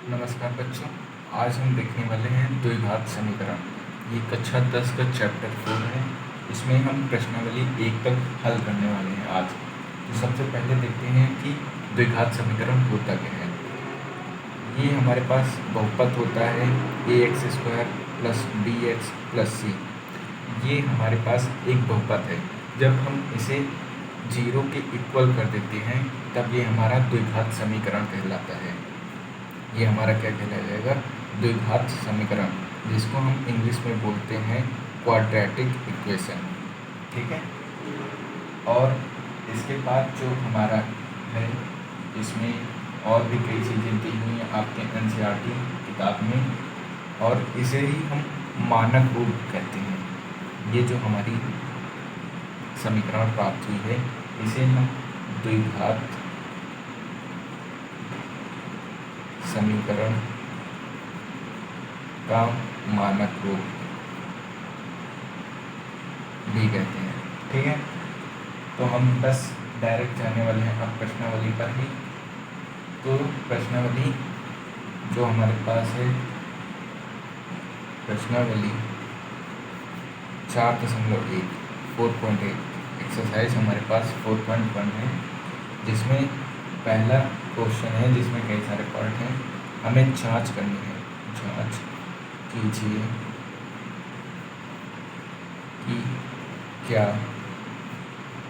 नमस्कार बच्चों। आज हम देखने वाले हैं द्विघात समीकरण। ये कक्षा 10 का चैप्टर 4 है। इसमें हम प्रश्नावली 1 तक हल करने वाले हैं आज। तो सबसे पहले देखते हैं कि द्विघात समीकरण होता क्या है। ये हमारे पास बहुपद होता है ax² plus bx plus c। ये हमारे पास एक बहुपद है। जब हम इसे 0 के इक्वल कर देते हैं तब ये हमारा द्विघात समीकरण कहलाता है। ये हमारा क्या कहलाया जाएगा? द्विघात समीकरण, जिसको हम इंग्लिश में बोलते हैं क्वाड्रेटिक इक्वेशन। ठीक है। और इसके बाद जो हमारा है, इसमें और भी कई चीज़ें दी हुई हैं आपके NCERT किताब में, और इसे ही हम मानक रूप कहते हैं। ये जो हमारी समीकरण प्राप्त हुई है इसे हम द्विघात समीकरण का मानक रूप भी कहते हैं। ठीक है। तो हम बस डायरेक्ट जाने वाले हैं अब प्रश्नावली पर ही। तो प्रश्नावली जो हमारे पास है, प्रश्नावली 4.1 4.8 एक्सरसाइज हमारे पास 4.1 है, जिसमें पहला क्वेश्चन है जिसमें कई सारे पार्ट हैं। हमें जांच करनी है। जांच कीजिए कि क्या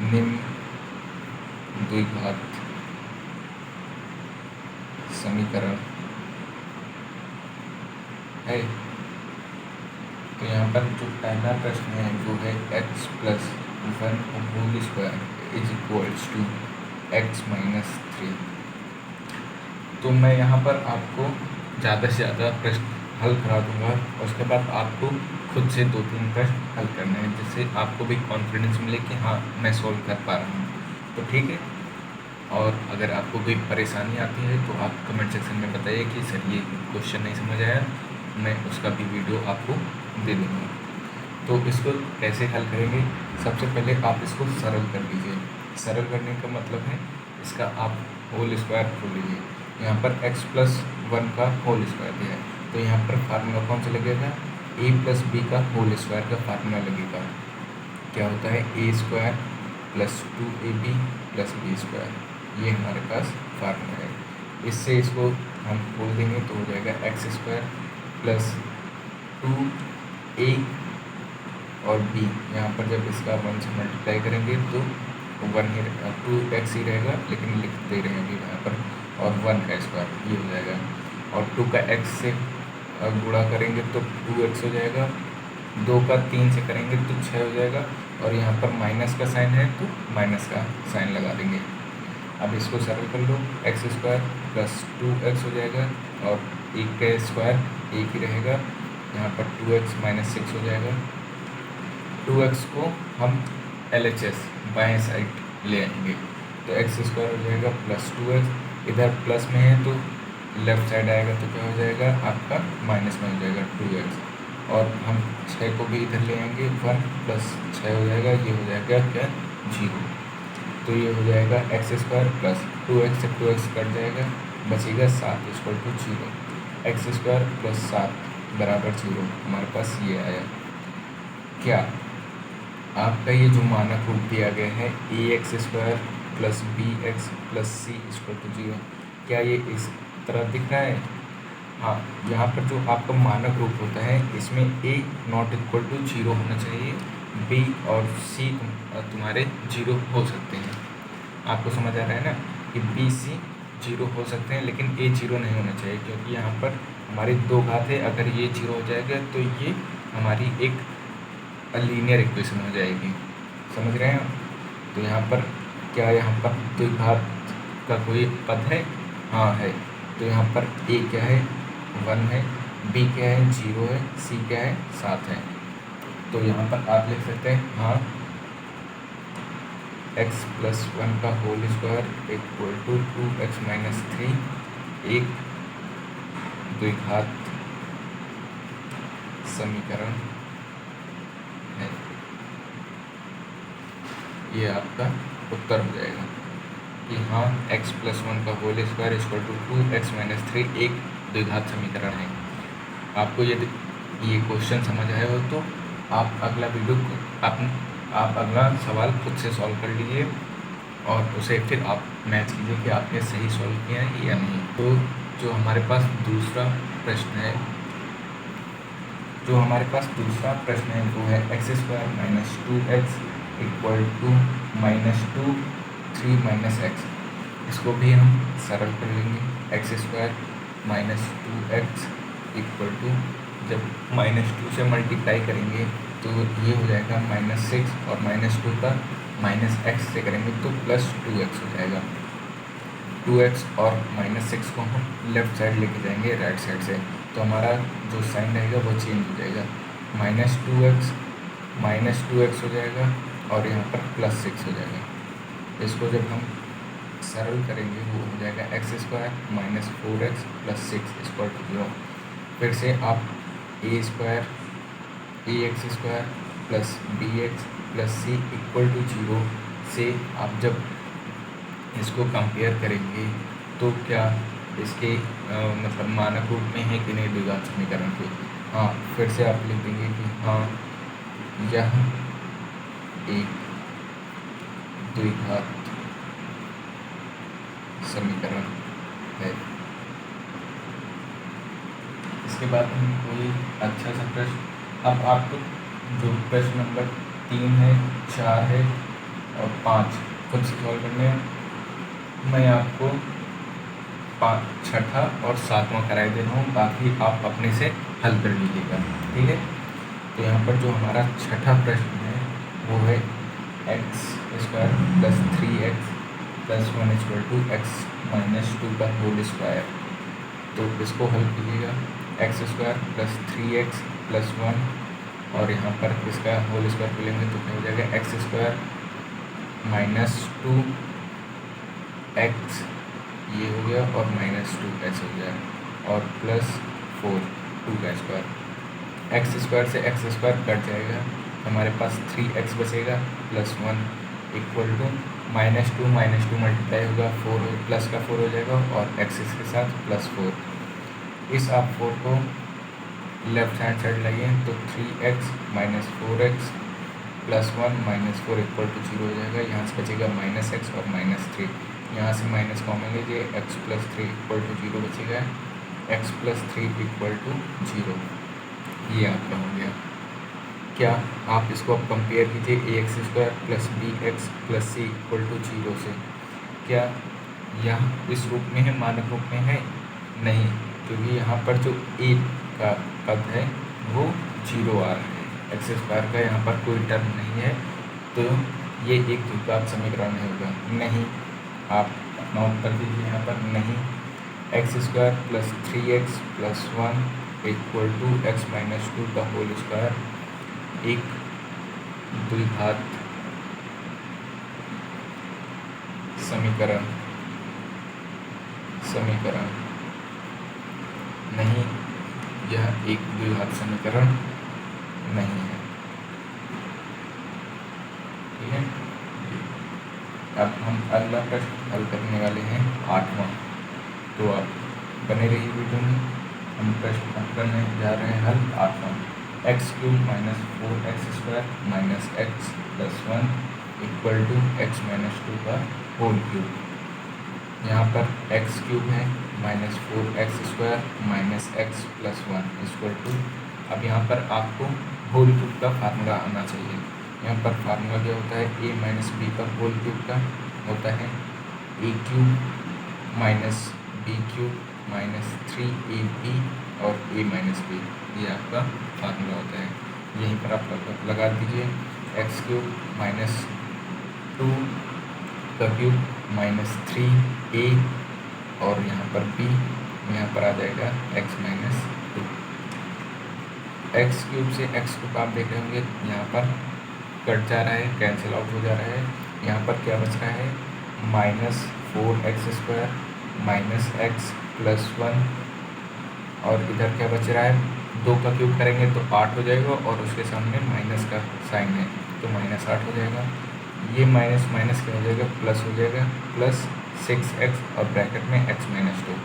निम्न द्विघात समीकरण है। तो यहाँ पर जो पहला प्रश्न है वो है x + 1² = x - 3। तो मैं यहाँ पर आपको ज़्यादा से ज़्यादा प्रश्न हल करा दूँगा, और उसके बाद आपको खुद से 2-3 प्रश्न हल करने हैं, जिससे आपको भी कॉन्फिडेंस मिले कि हाँ मैं सॉल्व कर पा रहा हूँ। तो ठीक है। और अगर आपको कोई परेशानी आती है तो आप कमेंट सेक्शन में बताइए कि सर ये क्वेश्चन नहीं समझ आया, मैं उसका भी वीडियो आपको दे दूँगा। तो इसको कैसे हल करेंगे? सबसे पहले आप इसको सरल कर लीजिए। सरल करने का मतलब है इसका आप होल स्क्वायर खोल लीजिए। यहाँ पर x + 1 का होल स्क्वायर दिया है, तो यहाँ पर फार्मूला कौन सा लगेगा? a + b का होल स्क्वायर का फार्मूला लगेगा। क्या होता है? a² + 2ab + b²। ये हमारे पास फार्मूला है। इससे इसको हम खोल देंगे तो हो जाएगा x² + 2a और b। यहाँ पर जब इसका 1 से मल्टीप्लाई करेंगे तो 1 ही 2x ही रहेगा, लेकिन लिखते रहेंगे यहाँ पर, और 1 का स्क्वायर ये हो जाएगा। और 2 का x से गुणा करेंगे तो 2x हो जाएगा। 2 का 3 से करेंगे तो 6 हो जाएगा, और यहाँ पर माइनस का साइन है तो माइनस का साइन लगा देंगे। अब इसको सरल कर लो। x² + 2x हो जाएगा, और 1 का स्क्वायर 1 ही रहेगा। यहाँ पर 2x - 6 हो जाएगा। 2x को हम LHS बाएं साइड ले आएंगे, तो x² हो जाएगा + 2x। इधर प्लस में है तो लेफ्ट साइड आएगा तो क्या हो जाएगा आपका? माइनस में हो जाएगा 2x। और हम 6 को भी इधर ले आएंगे, 1 + 6 हो जाएगा, ये हो जाएगा क्या? 0। तो ये हो जाएगा x² + 2x से 2x कट जाएगा, बचेगा 7 = 0। x² + 7 = 0। हमारे पास ये आया। क्या आपका ये जो मानक रूप दिया गया है ax² + bx + c = 0, क्या ये इस तरह दिख रहा है? हाँ, यहाँ पर जो आपका मानक रूप होता है इसमें a ≠ 0 होना चाहिए, b और c तुम्हारे 0 हो सकते हैं। आपको समझ आ रहा है ना कि b c 0 हो सकते हैं, लेकिन a 0 नहीं होना चाहिए, क्योंकि यहाँ पर हमारी 2 घात है। अगर ये 0 हो जाएगा तो ये हमारी एक लीनियर इक्वेशन हो जाएगी। समझ रहे हैं? तो यहाँ पर क्या, यहाँ पर द्विघात का कोई पद है? हाँ है। तो यहाँ पर a क्या है? 1 है, b क्या है? 0 है, c क्या है? 7 है। तो यहाँ पर आप लिख सकते हैं हाँ x + 1 का होल स्क्वायर = 2x - 3 एक द्विघात समीकरण है। ये आपका उत्तर हो जाएगा कि हाँ x + 1 का होल स्क्वायर = 2x - 3 एक द्विघात समीकरण है। आपको यदि ये क्वेश्चन समझ आए हो तो आप अगला वीडियो आप अगला सवाल खुद से सॉल्व कर लीजिए और उसे फिर आप मैच कीजिए कि आपने सही सॉल्व किया है या नहीं। तो जो हमारे पास दूसरा प्रश्न है वो है x² minus 2x equal to -2 3 minus x। इसको भी हम सरल कर लेंगे। x² minus 2x equal to, जब -2 से मल्टीप्लाई करेंगे तो ये हो जाएगा -6 और -2 का -x से करेंगे तो +2x हो जाएगा। 2x और -6 को हम लेफ़्ट साइड लेके जाएंगे राइट साइड से, तो हमारा जो साइन रहेगा वो चेंज हो जाएगा। -2x हो जाएगा और यहाँ पर +6 हो जाएगा। इसको जब हम सरल करेंगे वो हो जाएगा x² minus 4x plus 6 equal to 0। फिर से आप ax² plus bx plus c equal to 0 से आप जब इसको कंपेयर करेंगे तो क्या इसके मतलब मानक रूप में है कि नहीं द्विघात समीकरण के। हाँ, फिर से आप लिख देंगे कि हाँ यह एक द्विघात समीकरण है। इसके बाद हम कोई अच्छा सा प्रश्न, अब आपको जो प्रश्न नंबर 3 है, 4 है और 5 खुद से सॉल्व करने हैं। मैं आपको 6ठा और 7वां कराए दे रहा हूँ, बाकी आप अपने से हल कर लीजिएगा, ठीक है। तो यहाँ पर जो हमारा 6ठा प्रश्न है वो है x² plus 3x plus 1 equal to x minus 2 का होल स्क्वायर। तो इसको हल कीजिएगा। x² प्लस 3x प्लस 1 और यहाँ पर इसका होल स्क्वायर को लेंगे तो क्या हो जाएगा x² माइनस 2x ये हो गया और -2x हो गया और प्लस 4 2 का स्क्वायर। x² से x² कट जाएगा, हमारे पास 3x बचेगा प्लस 1 इक्वल टू -2 मल्टीप्लाई होगा 4 प्लस का 4 हो जाएगा और x के साथ प्लस 4। इस आप 4 को लेफ्ट हैंड साइड लाइए तो 3x minus 4x plus 1 minus 4 equal to 0 हो जाएगा। यहाँ से बचेगा -x और -3, यहाँ से माइनस कॉमन लीजिए, x प्लस 3 इक्वल टू 0 बचेगा, x प्लस 3 इक्वल टू 0। ये आपका हो गया। क्या आप इसको अब कंपेयर कीजिए ax² plus bx plus c equal to 0 से। क्या यह इस रूप में है, मानक रूप में है? नहीं, क्योंकि यहाँ पर जो a का पद है वो 0 आ रहा है, x² का यहाँ पर कोई टर्म नहीं है, तो ये एक द्विघात समीकरण नहीं होगा। नहीं, आप अपना उत्तर दीजिए यहाँ पर नहीं। x² plus 3x plus 1 equal to x minus 2 का होल स्क्वायर एक द्विघात समीकरण नहीं, यह एक द्विघात समीकरण नहीं है, ठीक है। अब हम अगला प्रश्न हल करने वाले हैं 8वां, तो आप बने रहिए वीडियो में। हम प्रश्न हल करने जा रहे हैं हल 8वां। x³ minus 4x² minus x plus 1 equal to x minus 2 का होल क्यूब। यहाँ पर x³ है minus 4x² minus x plus 1 equal to, अब यहाँ पर आपको होल क्यूब का फार्मूला आना चाहिए। यहाँ पर फार्मूला क्या होता है, a माइनस बी का होल क्यूब का होता है a³ minus b³ minus 3ab और a माइनस b, ये आपका फार्मूला होता है। यहीं पर आप लगा दीजिए x³ माइनस 2 का क्यूब माइनस 3a और यहाँ पर b, यहाँ पर आ जाएगा x माइनस 2। x³ से x को आप देख रहे होंगे यहाँ पर कट जा रहा है, कैंसिल आउट हो जा रहा है। यहाँ पर क्या बच रहा है, -4x² माइनस x प्लस 1 और इधर क्या बच रहा है, 2 का क्यूब करेंगे तो 8 हो जाएगा और उसके सामने माइनस का साइन है तो -8 हो जाएगा। ये माइनस माइनस क्या हो जाएगा, प्लस हो जाएगा, प्लस 6x और ब्रैकेट में x माइनस 2।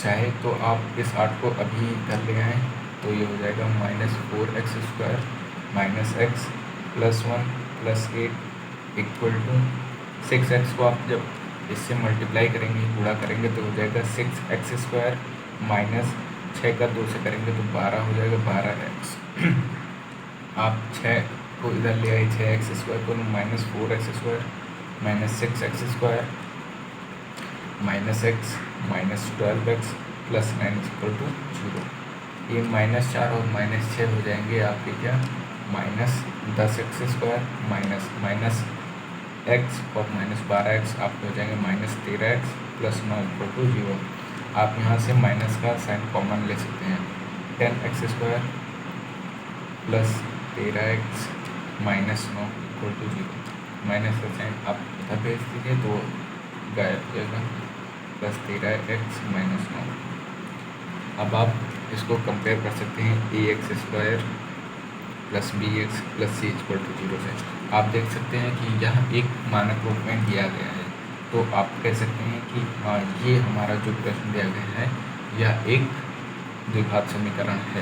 चाहे तो आप इस 8 को अभी कर ले आएँ, तो ये हो जाएगा -4x² minus x plus 1 plus 8 equal to 6x को आप जब इससे मल्टीप्लाई करेंगे, गुणा करेंगे, तो हो जाएगा 6x² माइनस 6 का 2 से करेंगे तो 12 हो जाएगा, 12x। आप 6 को इधर ले आए, 6x² को -4x² minus 6x² minus x minus 12x plus 9 equal to 0। ये -4 और -6 हो जाएंगे आपके क्या, -10x² माइनस x और -12x आपके हो जाएंगे -13x प्लस 9 इक्वल टू 0। आप यहाँ से माइनस का साइन कॉमन ले सकते हैं, 10x² plus 13x minus 9 equal to 0। Minus का साइन आप इधर भेज दीजिए तो गायब हो जाएगा, प्लस 13x माइनस 9। अब आप इसको कंपेयर कर सकते हैं ax² plus bx plus c equal to 0 से। आप देख सकते हैं कि यह एक मानक रूप में दिया गया है, तो आप कह सकते हैं कि हाँ, ये हमारा जो प्रश्न दिया गया है यह एक द्विघात समीकरण है।